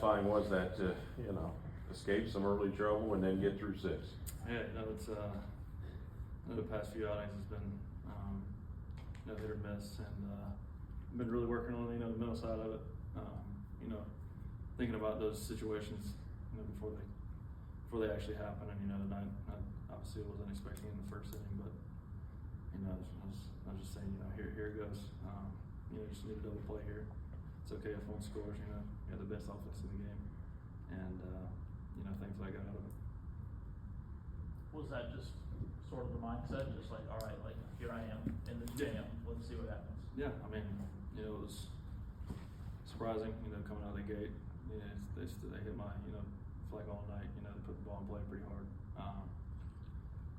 satisfying was that to, escape some early trouble and then get through 6? Yeah, it's the past few outings has been hit or miss, and been really working on the mental side of it. Thinking about those situations before they actually happen, and I obviously wasn't expecting in the first inning, but I was just saying here it goes. You just need a double play here. It's okay if one scores. You have the best offense in the game, and things I got out of it. Was that just sort of the mindset, just like, all right, like here I am in the jam, let's see what happens? Yeah, it was surprising, coming out of the gate. They hit my, flag all night. They put the ball in play pretty hard.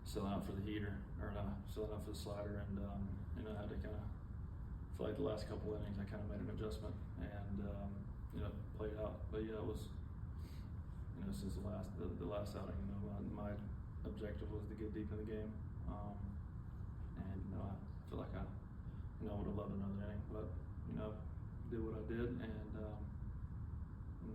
Selling out for the heater, or selling out for the slider, and I had to kind of feel like the last couple innings I kind of made an adjustment and played out. But yeah, it was since the last outing, my objective was to get deep in the game, and I feel like I would have loved another inning, but did what I did, and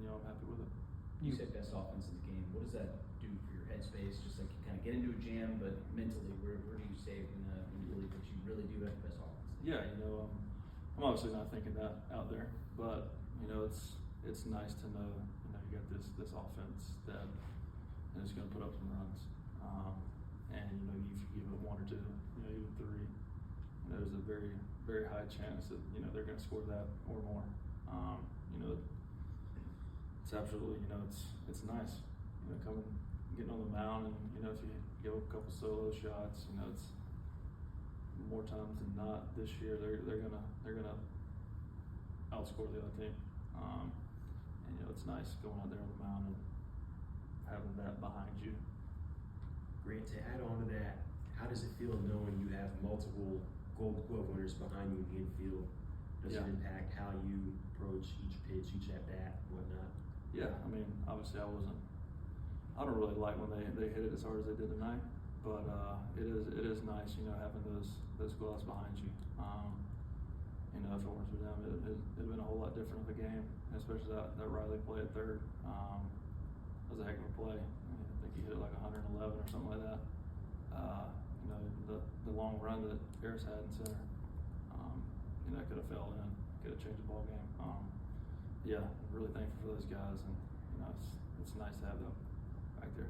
I'm happy with it. You said best offense in the game. What does that do for your headspace? Just like you kind of get into a jam, but mentally, where do you stay when you believe that you really do have the best offense? Yeah, I'm obviously not thinking that out there, but it's nice to know you got this offense that is going to put up some runs, and if you give it 1 or 2, even 3, there's a very, very high chance that they're going to score that or more. It's absolutely it's nice coming getting on the mound, and if you give a couple solo shots, it's more times than not this year they're gonna outscore the other team, and it's nice going out there on the mound and having that behind you. Grant, to add on to that, how does it feel knowing you have multiple Gold Glove winners behind you in the infield? Does it impact how you approach each pitch, each at bat, whatnot? Yeah, obviously I don't really like when they hit it as hard as they did tonight, but it is nice, having those gloves behind you. If it weren't for them, it'd been a whole lot different of a game, especially that Riley play at third. That was a heck of a play. I think he hit it like 111 or something like that. The long run that Harris had in center, that could have fell in, could have changed the ball game. Yeah, really thankful for those guys, and it's nice to have them back there.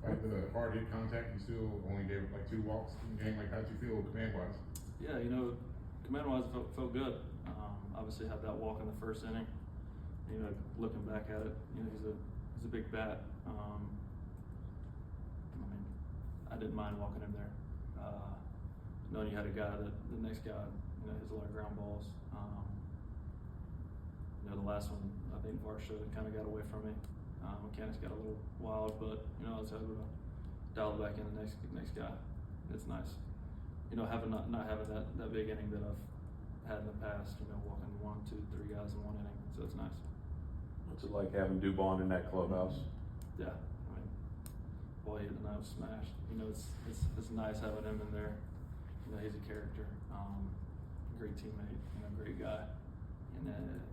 Despite the hard hit contact, you still only gave like 2 walks in the game. Like, how'd you feel command wise? Yeah, command wise felt good. Obviously had that walk in the first inning. Looking back at it, he's a big bat. I didn't mind walking him there. Knowing you had a guy that the next guy, has a lot of ground balls. The last one, I think Varsho kind of got away from me. Mechanics got a little wild, but I was able to dial it back in the next guy. It's nice. Having not having that big inning that I've had in the past. Walking 1, 2, 3 guys in one inning, so it's nice. What's it like having Dubon in that clubhouse? Yeah, boy, the night was smashed. It's nice having him in there. He's a character, great teammate, great guy, and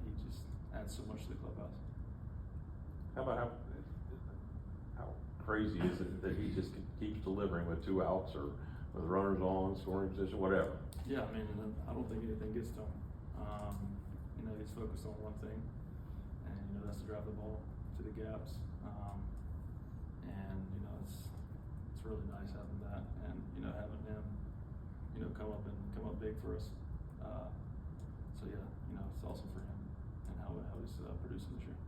he just adds so much to the clubhouse. How about how crazy is it that he just keeps delivering with 2 outs or with runners on, scoring position, whatever? Yeah, and I don't think anything gets to him. He's focused on one thing, and that's to drive the ball to the gaps. And it's really nice having that, and having him, come up big for us. So yeah, it's awesome for him and how he's producing this year.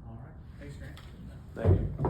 All right, thanks, Grant. Thank you.